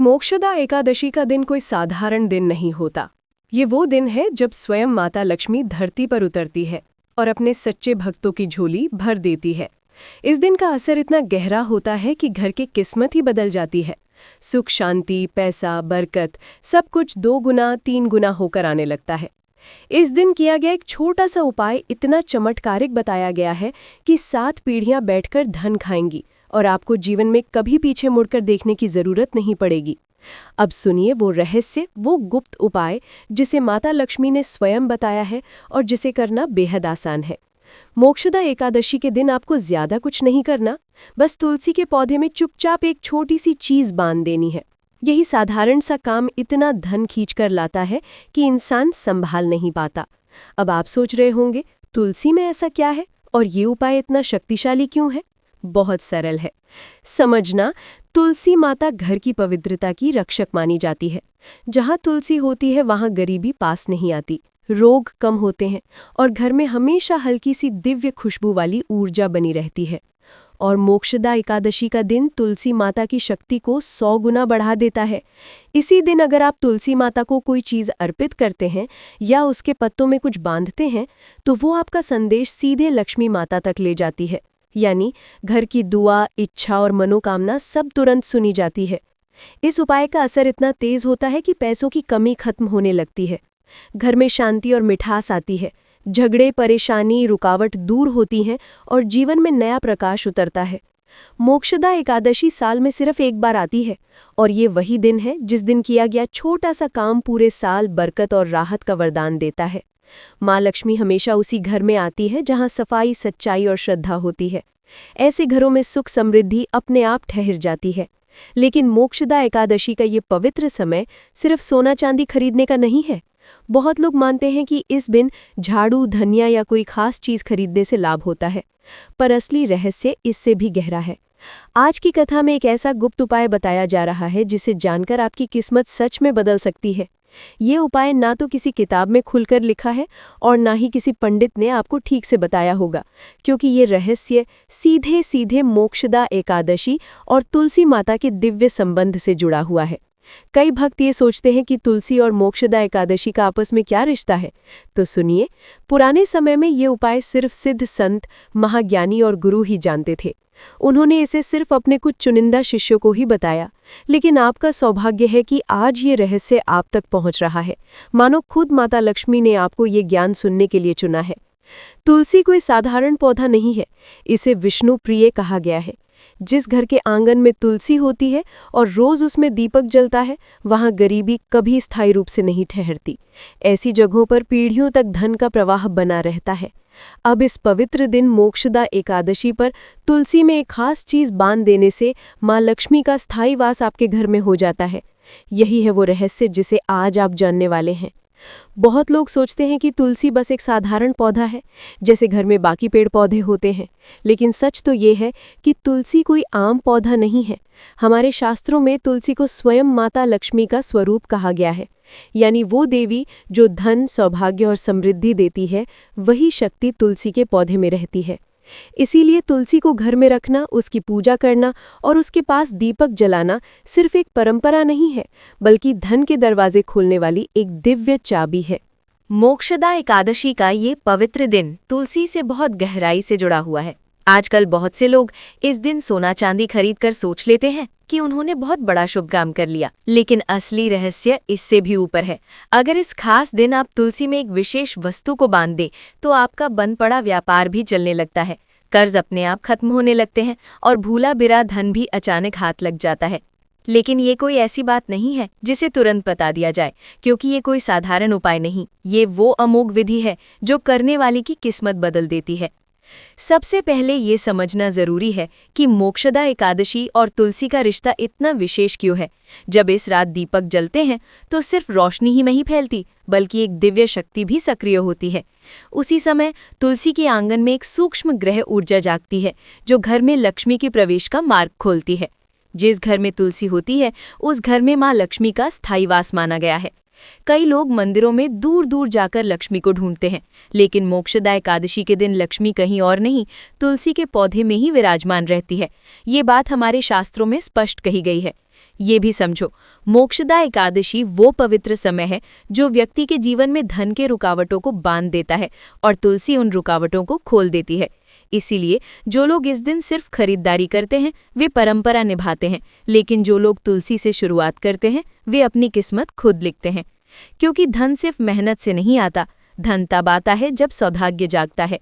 मोक्षदा एकादशी का दिन कोई साधारण दिन नहीं होता। ये वो दिन है जब स्वयं माता लक्ष्मी धरती पर उतरती है और अपने सच्चे भक्तों की झोली भर देती है। इस दिन का असर इतना गहरा होता है कि घर की किस्मत ही बदल जाती है। सुख, शांति, पैसा, बरकत सब कुछ 2 गुना 3 गुना होकर आने लगता है। इस दिन किया गया एक छोटा सा उपाय इतना चमत्कारिक बताया गया है कि 7 पीढ़ियां बैठकर धन खाएंगी और आपको जीवन में कभी पीछे मुड़कर देखने की जरूरत नहीं पड़ेगी। अब सुनिए वो रहस्य, वो गुप्त उपाय जिसे माता लक्ष्मी ने स्वयं बताया है और जिसे करना बेहद आसान है। मोक्षदा एकादशी के दिन आपको ज्यादा कुछ नहीं करना, बस तुलसी के पौधे में चुपचाप एक छोटी सी चीज बांध देनी है। यही साधारण सा काम इतना धन खींच कर लाता है कि इंसान संभाल नहीं पाता। अब आप सोच रहे होंगे, तुलसी में ऐसा क्या है और ये उपाय इतना शक्तिशाली क्यों है? बहुत सरल है। समझना, तुलसी माता घर की पवित्रता की रक्षक मानी जाती है। जहाँ तुलसी होती है वहाँ गरीबी पास नहीं आती, रोग कम होते हैं और घर में हमेशा हल्की सी दिव्य खुशबू वाली ऊर्जा बनी रहती है। और मोक्षदा एकादशी का दिन तुलसी माता की शक्ति को 100 गुना बढ़ा देता है। इसी दिन अगर आप तुलसी माता को कोई चीज़ अर्पित करते हैं या उसके पत्तों में कुछ बांधते हैं तो वो आपका संदेश सीधे लक्ष्मी माता तक ले जाती है। यानी घर की दुआ, इच्छा और मनोकामना सब तुरंत सुनी जाती है। इस उपाय का असर इतना तेज होता है कि पैसों की कमी खत्म होने लगती है, घर में शांति और मिठास आती है, झगड़े, परेशानी, रुकावट दूर होती हैं और जीवन में नया प्रकाश उतरता है। मोक्षदा एकादशी साल में सिर्फ एक बार आती है और ये वही दिन है जिस दिन किया गया छोटा सा काम पूरे साल बरकत और राहत का वरदान देता है। माँ लक्ष्मी हमेशा उसी घर में आती है जहाँ सफाई, सच्चाई और श्रद्धा होती है। ऐसे घरों में सुख समृद्धि अपने आप ठहर जाती है। लेकिन मोक्षदा एकादशी का ये पवित्र समय सिर्फ सोना चांदी खरीदने का नहीं है। बहुत लोग मानते हैं कि इस दिन झाड़ू, धनिया या कोई खास चीज खरीदने से लाभ होता है, पर असली रहस्य इससे भी गहरा है। आज की कथा में एक ऐसा गुप्त उपाय बताया जा रहा है जिसे जानकर आपकी किस्मत सच में बदल सकती है। ये उपाय ना तो किसी किताब में खुलकर लिखा है और ना ही किसी पंडित ने आपको ठीक से बताया होगा, क्योंकि ये रहस्य सीधे सीधे मोक्षदा एकादशी और तुलसी माता के दिव्य संबंध से जुड़ा हुआ है। कई भक्त ये सोचते हैं कि तुलसी और मोक्षदा एकादशी का आपस में क्या रिश्ता है, तो सुनिए। पुराने समय में ये उपाय सिर्फ सिद्ध संत, महाज्ञानी और गुरु ही जानते थे। उन्होंने इसे सिर्फ अपने कुछ चुनिंदा शिष्यों को ही बताया। लेकिन आपका सौभाग्य है कि आज ये रहस्य आप तक पहुंच रहा है, मानो खुद माता लक्ष्मी ने आपको ये ज्ञान सुनने के लिए चुना है। तुलसी कोई साधारण पौधा नहीं है, इसे विष्णु प्रिय कहा गया है। जिस घर के आंगन में तुलसी होती है और रोज उसमें दीपक जलता है, वहां गरीबी कभी स्थायी रूप से नहीं ठहरती। ऐसी जगहों पर पीढ़ियों तक धन का प्रवाह बना रहता है। अब इस पवित्र दिन मोक्षदा एकादशी पर तुलसी में एक खास चीज बांध देने से माँ लक्ष्मी का स्थायी वास आपके घर में हो जाता है। यही है वो रहस्य जिसे आज आप जानने वाले हैं। बहुत लोग सोचते हैं कि तुलसी बस एक साधारण पौधा है, जैसे घर में बाकी पेड़ पौधे होते हैं। लेकिन सच तो ये है कि तुलसी कोई आम पौधा नहीं है। हमारे शास्त्रों में तुलसी को स्वयं माता लक्ष्मी का स्वरूप कहा गया है। यानी वो देवी जो धन, सौभाग्य और समृद्धि देती है, वही शक्ति तुलसी के पौधे में रहती है। इसीलिए तुलसी को घर में रखना, उसकी पूजा करना और उसके पास दीपक जलाना सिर्फ एक परंपरा नहीं है, बल्कि धन के दरवाजे खोलने वाली एक दिव्य चाबी है। मोक्षदा एकादशी का ये पवित्र दिन तुलसी से बहुत गहराई से जुड़ा हुआ है। आजकल बहुत से लोग इस दिन सोना चांदी खरीदकर सोच लेते हैं कि उन्होंने बहुत बड़ा शुभ काम कर लिया, लेकिन असली रहस्य इससे भी ऊपर है। अगर इस खास दिन आप तुलसी में एक विशेष वस्तु को बांध दें तो आपका बंद पड़ा व्यापार भी चलने लगता है, कर्ज अपने आप खत्म होने लगते हैं और भूला बिरा धन भी अचानक हाथ लग जाता है। लेकिन ये कोई ऐसी बात नहीं है जिसे तुरंत बता दिया जाए, क्योंकि ये कोई साधारण उपाय नहीं, ये वो अमोघ विधि है जो करने वाले की किस्मत बदल देती है। सबसे पहले ये समझना जरूरी है कि मोक्षदा एकादशी और तुलसी का रिश्ता इतना विशेष क्यों है। जब इस रात दीपक जलते हैं तो सिर्फ रोशनी ही नहीं फैलती, बल्कि एक दिव्य शक्ति भी सक्रिय होती है। उसी समय तुलसी के आंगन में एक सूक्ष्म ग्रह ऊर्जा जागती है जो घर में लक्ष्मी के प्रवेश का मार्ग खोलती है। जिस घर में तुलसी होती है उस घर में माँ लक्ष्मी का स्थायी वास माना गया है। कई लोग मंदिरों में दूर दूर जाकर लक्ष्मी को ढूंढते हैं, लेकिन मोक्षदा एकादशी के दिन लक्ष्मी कहीं और नहीं, तुलसी के पौधे में ही विराजमान रहती है। ये बात हमारे शास्त्रों में स्पष्ट कही गई है। ये भी समझो, मोक्षदा एकादशी वो पवित्र समय है जो व्यक्ति के जीवन में धन के रुकावटों को बांध देता है और तुलसी उन रुकावटों को खोल देती है। इसीलिए जो लोग इस दिन सिर्फ खरीदारी करते हैं वे परंपरा निभाते हैं, लेकिन जो लोग तुलसी से शुरुआत करते हैं वे अपनी किस्मत खुद लिखते हैं। क्योंकि धन सिर्फ मेहनत से नहीं आता, धन तब आता है जब सौभाग्य जागता है।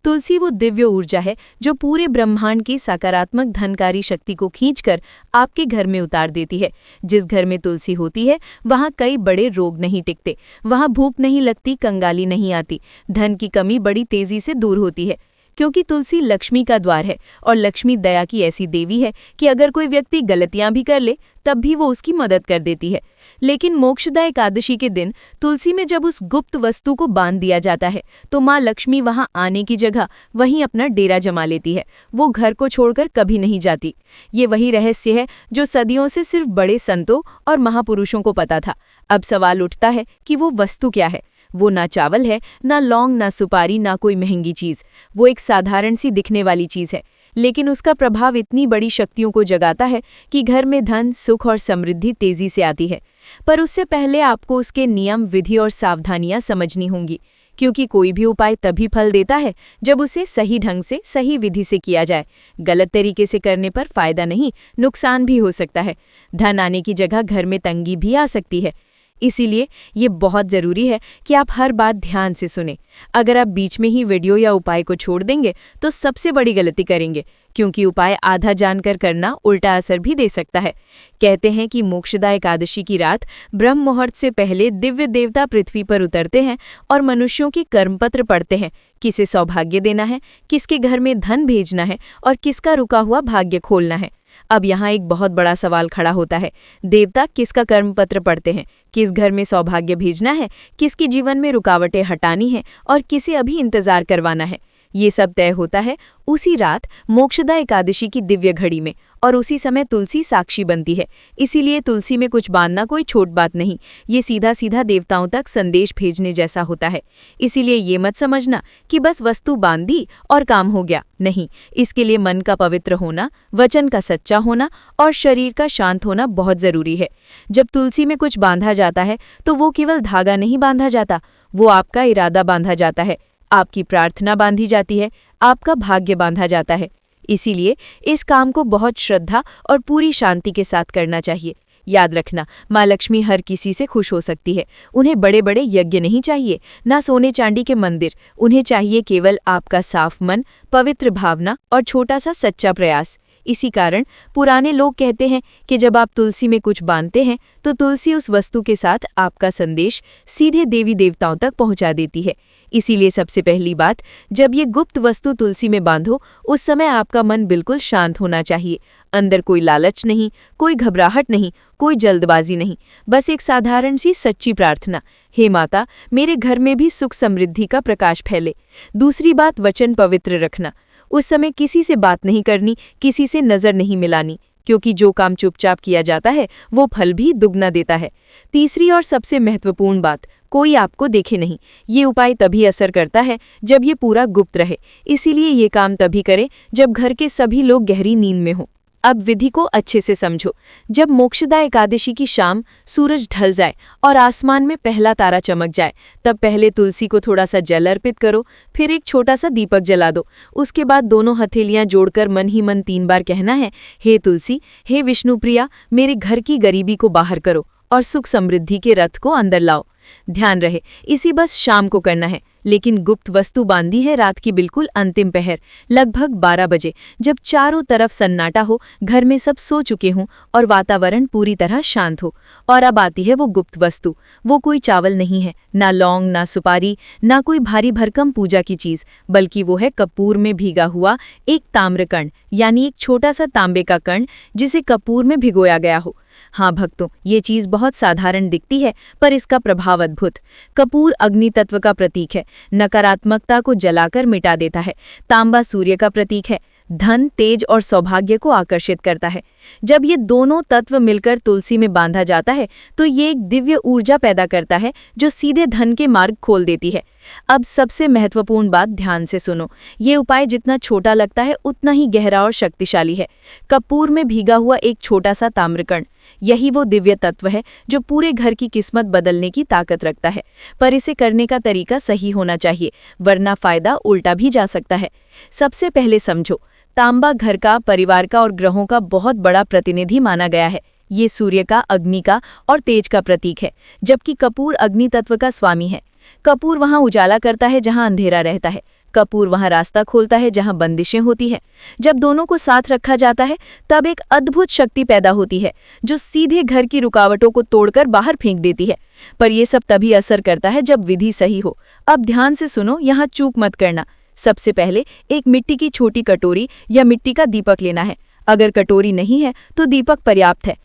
तुलसी वो दिव्य ऊर्जा है जो पूरे ब्रह्मांड की सकारात्मक धनकारी शक्ति को खींचकर आपके घर में उतार देती है। जिस घर में तुलसी होती है वहाँ कई बड़े रोग नहीं टिकते, वहाँ भूख नहीं लगती, कंगाली नहीं आती, धन की कमी बड़ी तेजी से दूर होती है। क्योंकि तुलसी लक्ष्मी का द्वार है और लक्ष्मी दया की ऐसी देवी है कि अगर कोई व्यक्ति गलतियां भी कर ले तब भी वो उसकी मदद कर देती है। लेकिन मोक्षदा एकादशी के दिन तुलसी में जब उस गुप्त वस्तु को बांध दिया जाता है तो माँ लक्ष्मी वहां आने की जगह वहीं अपना डेरा जमा लेती है। वो घर को छोड़कर कभी नहीं जाती। ये वही रहस्य है जो सदियों से सिर्फ बड़े संतों और महापुरुषों को पता था। अब सवाल उठता है कि वो वस्तु क्या है। वो ना चावल है, ना लौंग, ना सुपारी, ना कोई महंगी चीज। वो एक साधारण सी दिखने वाली चीज है, लेकिन उसका प्रभाव इतनी बड़ी शक्तियों को जगाता है कि घर में धन, सुख और समृद्धि तेजी से आती है। पर उससे पहले आपको उसके नियम, विधि और सावधानियां समझनी होंगी, क्योंकि कोई भी उपाय तभी फल देता है जब उसे सही ढंग से, सही विधि से किया जाए। गलत तरीके से करने पर फायदा नहीं, नुकसान भी हो सकता है। धन आने की जगह घर में तंगी भी आ सकती है। इसीलिए ये बहुत ज़रूरी है कि आप हर बात ध्यान से सुनें। अगर आप बीच में ही वीडियो या उपाय को छोड़ देंगे तो सबसे बड़ी गलती करेंगे, क्योंकि उपाय आधा जानकर करना उल्टा असर भी दे सकता है। कहते हैं कि मोक्षदा एकादशी की रात ब्रह्म मुहूर्त से पहले दिव्य देवता पृथ्वी पर उतरते हैं और मनुष्यों के कर्मपत्र पढ़ते हैं। किसे सौभाग्य देना है, किसके घर में धन भेजना है और किसका रुका हुआ भाग्य खोलना है। अब यहाँ एक बहुत बड़ा सवाल खड़ा होता है, देवता किसका कर्मपत्र पढ़ते हैं, किस घर में सौभाग्य भेजना है, किसके जीवन में रुकावटें हटानी है और किसे अभी इंतजार करवाना है। ये सब तय होता है उसी रात मोक्षदा एकादशी की दिव्य घड़ी में, और उसी समय तुलसी साक्षी बनती है। इसीलिए तुलसी में कुछ बांधना कोई छोट बात नहीं, ये सीधा सीधा देवताओं तक संदेश भेजने जैसा होता है। इसीलिए ये मत समझना कि बस वस्तु बांध दी और काम हो गया, नहीं। इसके लिए मन का पवित्र होना, वचन का सच्चा होना और शरीर का शांत होना बहुत जरूरी है। जब तुलसी में कुछ बांधा जाता है तो वो केवल धागा नहीं बांधा जाता, वो आपका इरादा बांधा जाता है, आपकी प्रार्थना बांधी जाती है, आपका भाग्य बांधा जाता है। इसीलिए इस काम को बहुत श्रद्धा और पूरी शांति के साथ करना चाहिए। याद रखना, माँ लक्ष्मी हर किसी से खुश हो सकती है। उन्हें बड़े बड़े यज्ञ नहीं चाहिए, ना सोने चांदी के मंदिर। उन्हें चाहिए केवल आपका साफ मन, पवित्र भावना और छोटा सा सच्चा प्रयास। इसी कारण पुराने लोग कहते हैं कि जब आप तुलसी में कुछ बांधते हैं तो तुलसी उस वस्तु के साथ आपका संदेश सीधे देवी देवताओं तक पहुंचा देती है। इसीलिए सबसे पहली बात, जब ये गुप्त वस्तु तुलसी में बांधो उस समय आपका मन बिल्कुल शांत होना चाहिए। अंदर कोई लालच नहीं, कोई घबराहट नहीं, कोई जल्दबाजी नहीं, बस एक साधारण सी सच्ची प्रार्थना, हे माता मेरे घर में भी सुख समृद्धि का प्रकाश फैले। दूसरी बात, वचन पवित्र रखना। उस समय किसी से बात नहीं करनी, किसी से नजर नहीं मिलानी, क्योंकि जो काम चुपचाप किया जाता है वो फल भी दुगना देता है। तीसरी और सबसे महत्वपूर्ण बात, कोई आपको देखे नहीं। ये उपाय तभी असर करता है जब ये पूरा गुप्त रहे। इसीलिए ये काम तभी करें जब घर के सभी लोग गहरी नींद में हों। अब विधि को अच्छे से समझो। जब मोक्षदा एकादशी की शाम सूरज ढल जाए और आसमान में पहला तारा चमक जाए, तब पहले तुलसी को थोड़ा सा जल अर्पित करो, फिर एक छोटा सा दीपक जला दो। उसके बाद दोनों हथेलियां जोड़कर मन ही मन 3 बार कहना है, हे तुलसी, हे विष्णुप्रिया, मेरे घर की गरीबी को बाहर करो और सुख समृद्धि के रथ को अंदर लाओ। ध्यान रहे, इसी बस शाम को करना है, लेकिन गुप्त वस्तु बांधी है रात की बिल्कुल अंतिम पहर, लगभग 12 बजे, जब चारों तरफ सन्नाटा हो, घर में सब सो चुके हों और वातावरण पूरी तरह शांत हो। और अब आती है वो गुप्त वस्तु। वो कोई चावल नहीं है, ना लौंग, ना सुपारी, ना कोई भारी भरकम पूजा की चीज, बल्कि वो है कपूर में भीगा हुआ एक ताम्रकण, यानी एक छोटा सा तांबे का कण जिसे कपूर में भिगोया गया हो। हाँ भक्तों, ये चीज बहुत साधारण दिखती है, पर इसका प्रभाव अद्भुत। कपूर अग्नि तत्व का प्रतीक है, नकारात्मकता को जलाकर मिटा देता है। तांबा सूर्य का प्रतीक है, धन, तेज और सौभाग्य को आकर्षित करता है। जब ये दोनों तत्व मिलकर तुलसी में बांधा जाता है तो ये एक दिव्य ऊर्जा पैदा करता है जो सीधे धन के मार्ग खोल देती है। अब सबसे महत्वपूर्ण बात ध्यान से सुनो। ये उपाय जितना छोटा लगता है उतना ही गहरा और शक्तिशाली है। कपूर में भीगा हुआ एक छोटा सा ताम्रकण, यही वो दिव्य तत्व है जो पूरे घर की किस्मत बदलने की ताकत रखता है। पर इसे करने का तरीका सही होना चाहिए, वरना फायदा उल्टा भी जा सकता है। सबसे पहले समझो, तांबा घर का, परिवार का और ग्रहों का बहुत बड़ा प्रतिनिधि माना गया है। ये सूर्य का, अग्नि का और तेज का प्रतीक है, जबकि कपूर अग्नि तत्व का स्वामी है। कपूर वहां उजाला करता है जहां अंधेरा रहता है। कपूर वहां रास्ता खोलता है जहां बंदिशें होती हैं। जब दोनों को साथ रखा जाता है तब एक अद्भुत शक्ति पैदा होती है जो सीधे घर की रुकावटों को तोड़कर बाहर फेंक देती है। पर यह सब तभी असर करता है जब विधि सही हो। अब ध्यान से सुनो, यहाँ चूक मत करना। सबसे पहले एक मिट्टी की छोटी कटोरी या मिट्टी का दीपक लेना है। अगर कटोरी नहीं है तो दीपक पर्याप्त है।